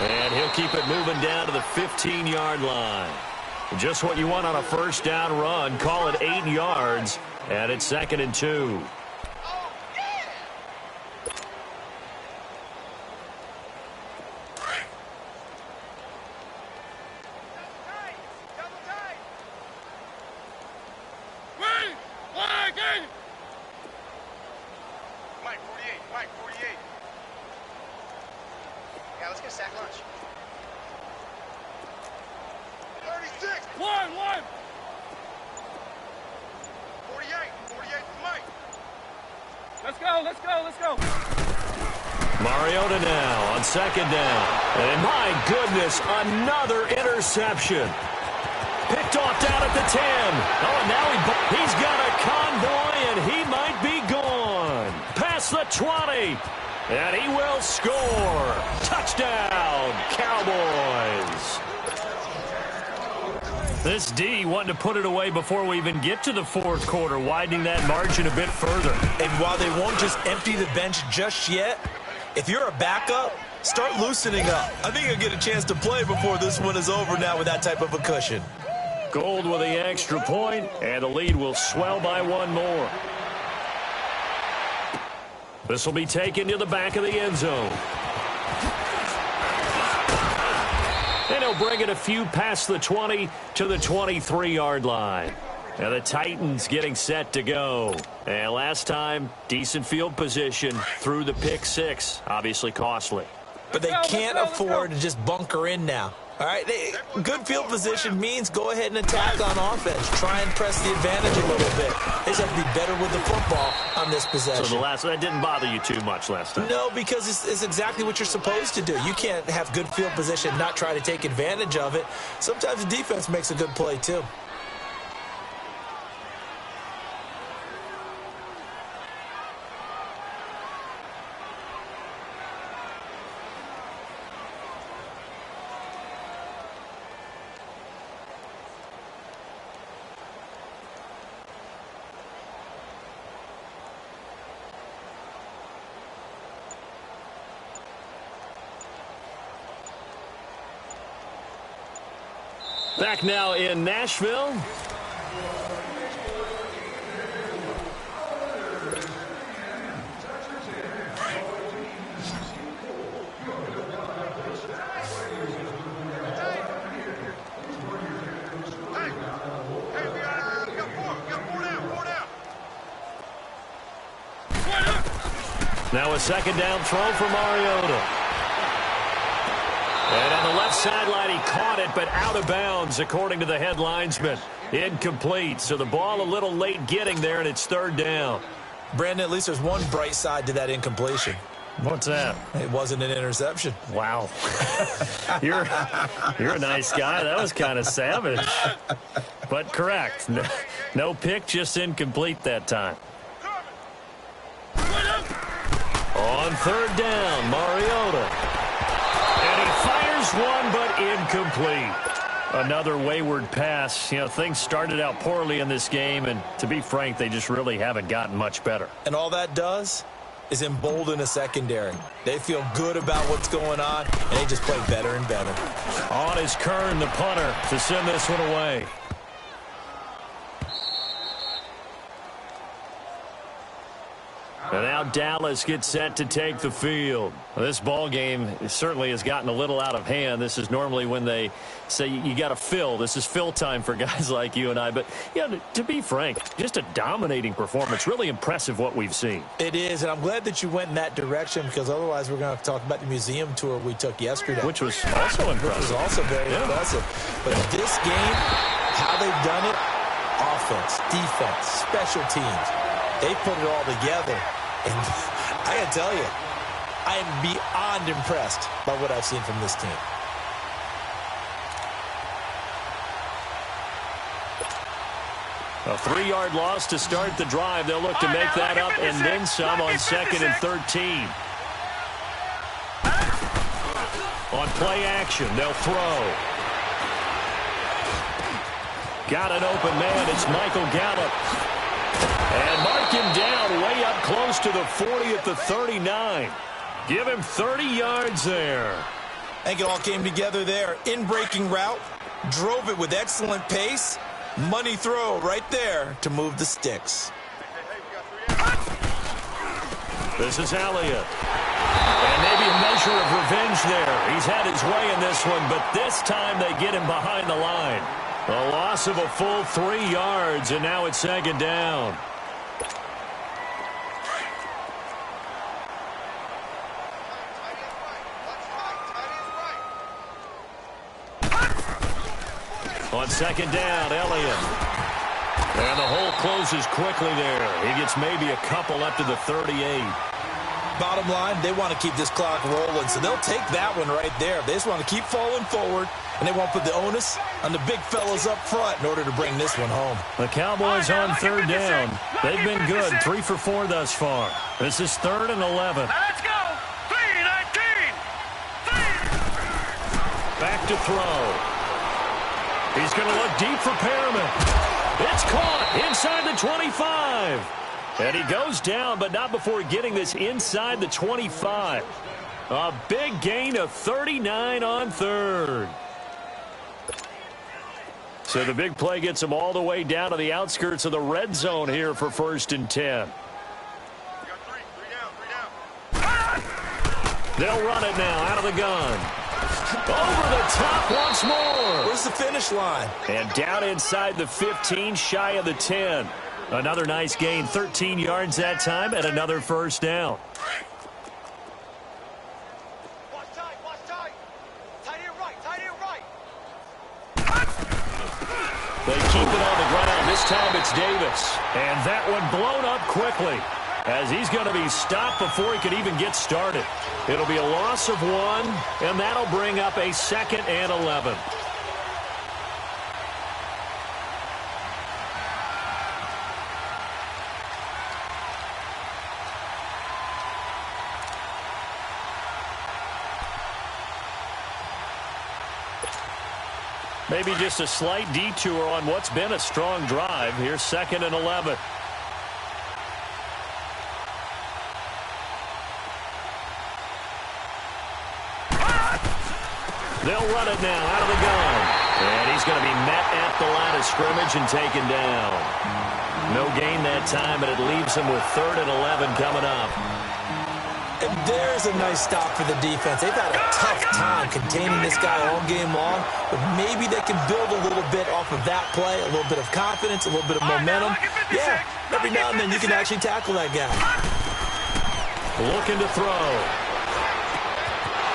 [SPEAKER 4] And he'll keep it moving down to the 15-yard line. Just what you want on a first down run. Call it 8 yards, and it's 2nd and 2.
[SPEAKER 2] Mike, 48. Yeah, let's get a sack lunch. 36.
[SPEAKER 6] One.
[SPEAKER 2] 48 for Mike.
[SPEAKER 6] Let's go.
[SPEAKER 4] Mariota now on 2nd down. And my goodness, another interception. Picked off down at the 10. Oh, and now he's got a convoy, and he might be gone. Past the 20. And he will score. Touchdown, Cowboys. This D wanting to put it away before we even get to the 4th quarter, widening that margin a bit further.
[SPEAKER 5] And while they won't just empty the bench just yet, if you're a backup, start loosening up. I think you'll get a chance to play before this one is over now with that type of a cushion.
[SPEAKER 4] Gold with the extra point, and the lead will swell by 1 more. This will be taken to the back of the end zone. And he'll bring it a few past the 20 to the 23-yard line. Now the Titans getting set to go. And last time, decent field position through the pick 6. Obviously costly.
[SPEAKER 5] But they can't afford to just bunker in now. All right, good field position means go ahead and attack on offense. Try and press the advantage a little bit. They just have to be better with the football on this possession.
[SPEAKER 4] So that didn't bother you too much last time?
[SPEAKER 5] No, because it's exactly what you're supposed to do. You can't have good field position, not try to take advantage of it. Sometimes the defense makes a good play too.
[SPEAKER 4] Back now in Nashville. Now a second down throw for Mariota. And on the left sideline, he caught it, but out of bounds, according to the head linesman. Incomplete. So the ball a little late getting there, and it's third down.
[SPEAKER 5] Brandon, at least there's one bright side to that incompletion.
[SPEAKER 4] What's that?
[SPEAKER 5] It wasn't an interception.
[SPEAKER 4] Wow. You're a nice guy. That was kind of savage. But correct. No pick, just incomplete that time. On third down, Mariota. And he fires one, but incomplete. Another wayward pass. You know, things started out poorly in this game, and to be frank, they just really haven't gotten much better.
[SPEAKER 5] And all that does is embolden a secondary. They feel good about what's going on, and they just play better and better.
[SPEAKER 4] On is Kern, the punter, to send this one away. And now Dallas gets set to take the field. This ball game certainly has gotten a little out of hand. This is normally when they say you got to fill. This is fill time for guys like you and I. But, you know, to be frank, just a dominating performance. Really impressive what we've seen.
[SPEAKER 5] It is, and I'm glad that you went in that direction because otherwise we're going to talk about the museum tour we took yesterday.
[SPEAKER 4] Which was also impressive.
[SPEAKER 5] Which was also very impressive. But this game, how they've done it, offense, defense, special teams, they put it all together. And I got to tell you, I am beyond impressed by what I've seen from this team.
[SPEAKER 4] A 3-yard loss to start the drive. They'll look to make that up and then some on 2nd and 13. On play action, they'll throw. Got an open man. It's Michael Gallup. And mark him down way up close to the 40 at the 39. Give him 30 yards there.
[SPEAKER 5] I think it all came together there. In-breaking route, drove it with excellent pace. Money throw right there to move the sticks.
[SPEAKER 4] This is Elliott. And maybe a measure of revenge there. He's had his way in this one, but this time they get him behind the line. A loss of a full 3 yards, and now it's 2nd down. On 2nd down, Elliott. And the hole closes quickly there. He gets maybe a couple up to the 38.
[SPEAKER 5] Bottom line, they want to keep this clock rolling, so they'll take that one right there. They just want to keep falling forward, and they won't put the onus on the big fellas up front in order to bring this one home.
[SPEAKER 4] The Cowboys on 3rd down. They've been good, 3 for 4 thus far. This is 3rd and 11.
[SPEAKER 6] Let's go! 3-19!
[SPEAKER 4] Back to throw. He's going to look deep for Perriman. It's caught inside the 25. And he goes down, but not before getting this inside the 25. A big gain of 39 on 3rd. So the big play gets him all the way down to the outskirts of the red zone here for 1st and 10. They'll run it now out of the gun. Over the top once more.
[SPEAKER 5] Where's the finish line?
[SPEAKER 4] And down inside the 15, shy of the 10. Another nice gain, 13 yards that time, and another 1st down.
[SPEAKER 6] Watch tight, watch tight. Tight end right, tight end right.
[SPEAKER 4] They keep it on the ground. This time it's Davis. And that one blown up quickly as he's going to be stopped before he could even get started. It'll be a loss of 1, and that'll bring up a 2nd and 11. Maybe just a slight detour on what's been a strong drive. Here's 2nd and 11. They'll run it now out of the gun. And he's going to be met at the line of scrimmage and taken down. No gain that time, but it leaves him with 3rd and 11 coming up.
[SPEAKER 5] And there's a nice stop for the defense. They've had a tough time containing this guy all game long, but maybe they can build a little bit off of that play, a little bit of confidence, a little bit of momentum. Yeah, every now and then you can actually tackle that guy.
[SPEAKER 4] looking to throw.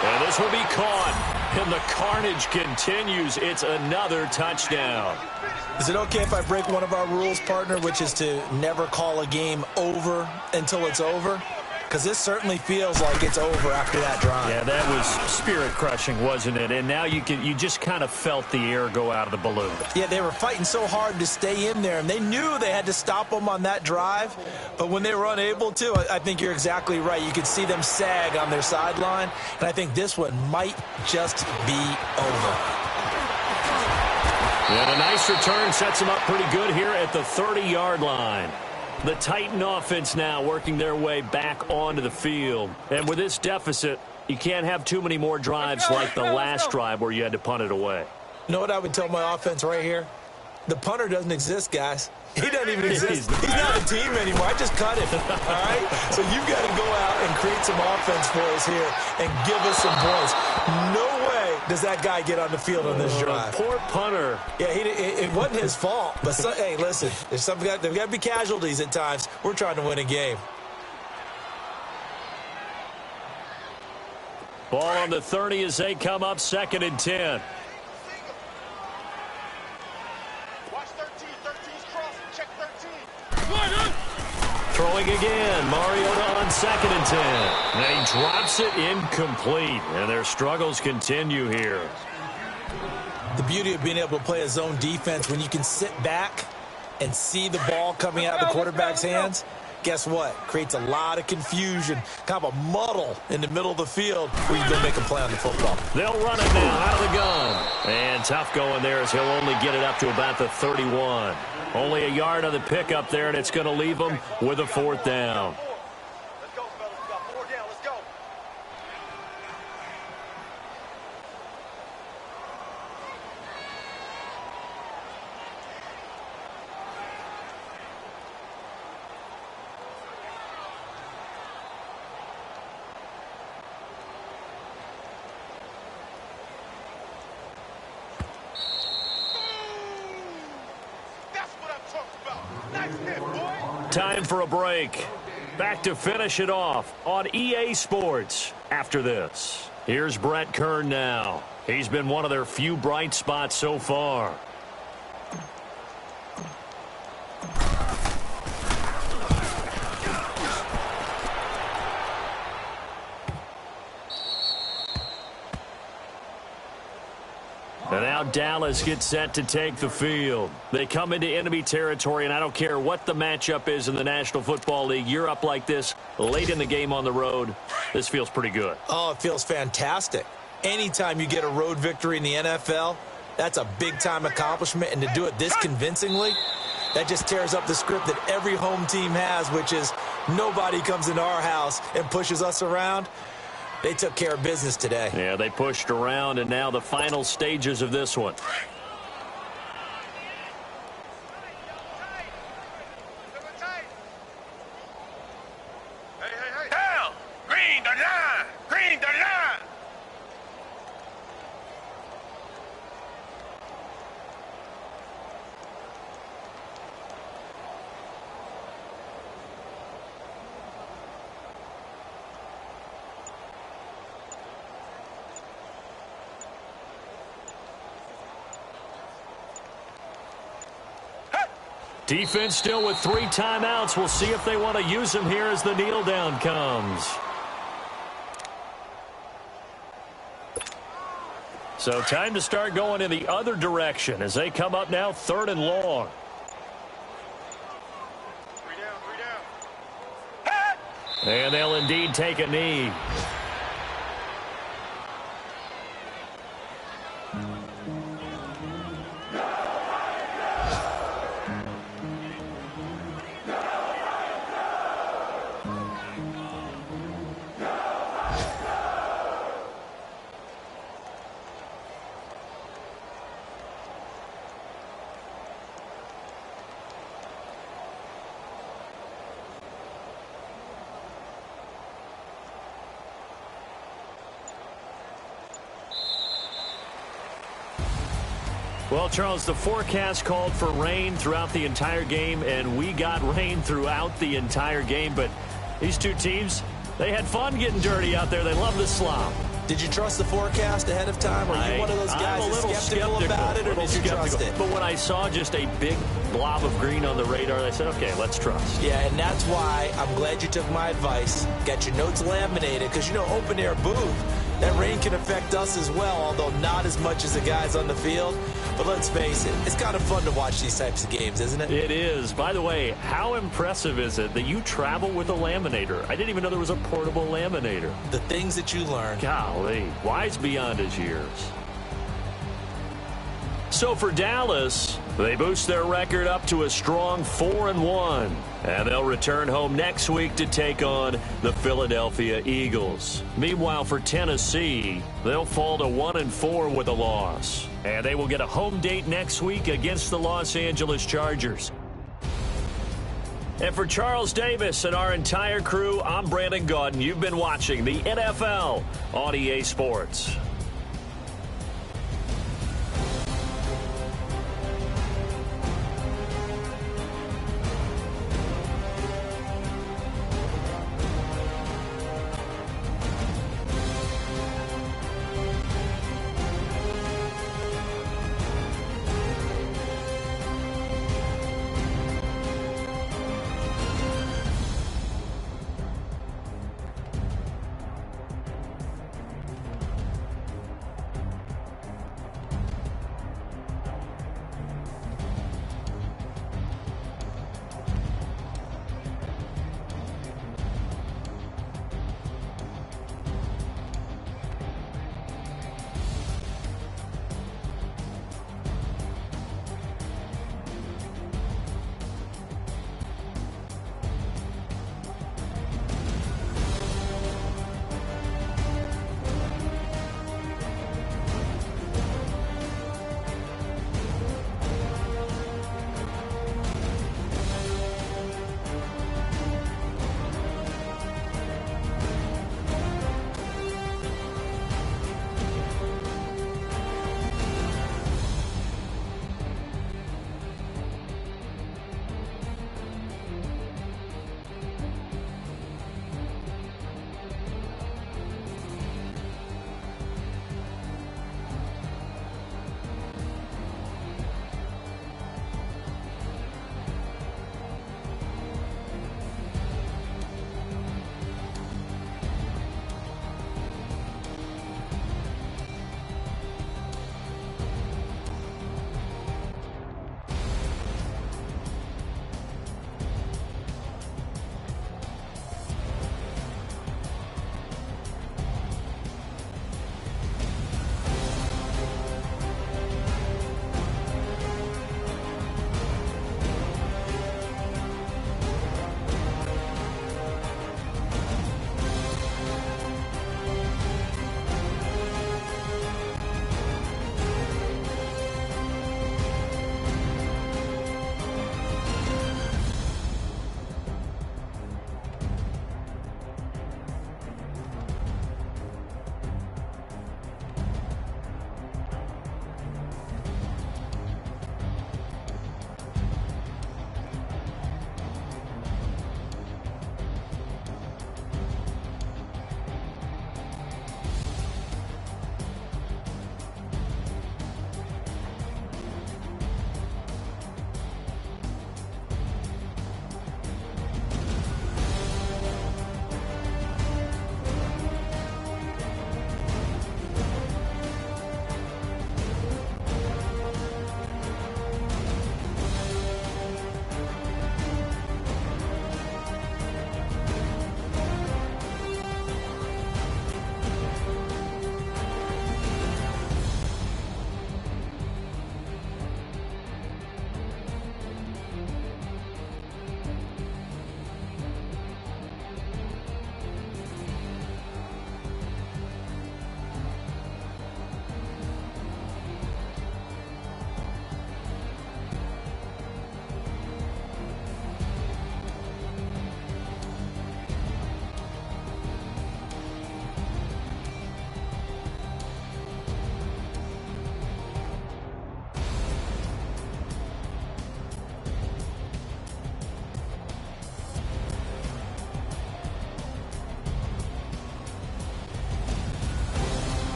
[SPEAKER 4] And this will be caught. And the carnage continues. It's another touchdown.
[SPEAKER 5] Is it okay if I break one of our rules, partner, which is to never call a game over until it's over? Because this certainly feels like it's over after that drive.
[SPEAKER 4] Yeah, that was spirit-crushing, wasn't it? And now you just kind of felt the air go out of the balloon.
[SPEAKER 5] Yeah, they were fighting so hard to stay in there, and they knew they had to stop them on that drive. But when they were unable to, I think you're exactly right. You could see them sag on their sideline, and I think this one might just be over.
[SPEAKER 4] And a nice return sets them up pretty good here at the 30-yard line. The Titan offense now working their way back onto the field. And with this deficit, you can't have too many more drives like the last drive where you had to punt it away.
[SPEAKER 5] You know what I would tell my offense right here? The punter doesn't exist, guys. He doesn't even exist. He's not a team anymore. I just cut him, all right? So you've got to go out and create some offense for us here and give us some points. No way does that guy get on the field on this drive.
[SPEAKER 4] Poor punter.
[SPEAKER 5] Yeah, it wasn't his fault. But, hey, listen, there's got to be casualties at times. We're trying to win a game.
[SPEAKER 4] Ball on the 30 as they come up 2nd and 10. Throwing again. Mariota on 2nd and 10. And he drops it incomplete. And their struggles continue here.
[SPEAKER 5] The beauty of being able to play a zone defense when you can sit back and see the ball coming out of the quarterback's hands, guess what? Creates a lot of confusion, kind of a muddle in the middle of the field where you go make a play on the football.
[SPEAKER 4] They'll run it now out of the gun. And tough going there as he'll only get it up to about the 31. Only a yard on the pickup there, and it's going to leave them with a 4th down.
[SPEAKER 6] Let's go, fellas. We got 4 down. Let's go.
[SPEAKER 4] Time for a break. Back to finish it off on EA Sports after this. Here's Brett Kern now. He's been one of their few bright spots so far. And now Dallas gets set to take the field. They come into enemy territory, and I don't care what the matchup is in the National Football League. You're up like this late in the game on the road. This feels pretty good.
[SPEAKER 5] Oh, it feels fantastic. Anytime you get a road victory in the NFL, that's a big-time accomplishment. And to do it this convincingly, that just tears up the script that every home team has, which is nobody comes into our house and pushes us around. They took care of business today.
[SPEAKER 4] Yeah, they pushed around, and now the final stages of this one.
[SPEAKER 6] Down! Green the line! Green the line!
[SPEAKER 4] Defense still with 3 timeouts. We'll see if they want to use them here as the kneel down comes. So time to start going in the other direction as they come up now 3rd and long.
[SPEAKER 6] 3 down.
[SPEAKER 4] And they'll indeed take a knee. Well, Charles, the forecast called for rain throughout the entire game, and we got rain throughout the entire game. But these two teams, They had fun getting dirty out there. They love the slop.
[SPEAKER 5] Did you trust the forecast ahead of time? Are you one of those guys
[SPEAKER 4] I'm a little
[SPEAKER 5] skeptical about it, or did you trust it?
[SPEAKER 4] But when I saw just a big blob of green on the radar, I said, okay, let's trust.
[SPEAKER 5] Yeah, and that's why I'm glad you took my advice. Got your notes laminated, because, open air booth, that rain can affect us as well, although not as much as the guys on the field. But let's face it, it's kind of fun to watch these types of games, isn't it?
[SPEAKER 4] It is. By the way, how impressive is it that you travel with a laminator? I didn't even know there was a portable laminator.
[SPEAKER 5] The things that you learn.
[SPEAKER 4] Golly, wise beyond his years. So for Dallas, they boost their record up to a strong 4-1. And they'll return home next week to take on the Philadelphia Eagles. Meanwhile, for Tennessee, they'll fall to 1-4 with a loss. And they will get a home date next week against the Los Angeles Chargers. And for Charles Davis and our entire crew, I'm Brandon Gaudin. You've been watching the NFL on EA Sports.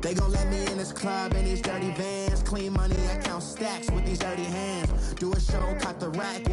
[SPEAKER 7] They gon' let me in this club in these dirty vans. Clean money, I count stacks with these dirty hands. Do a show, cut the rack,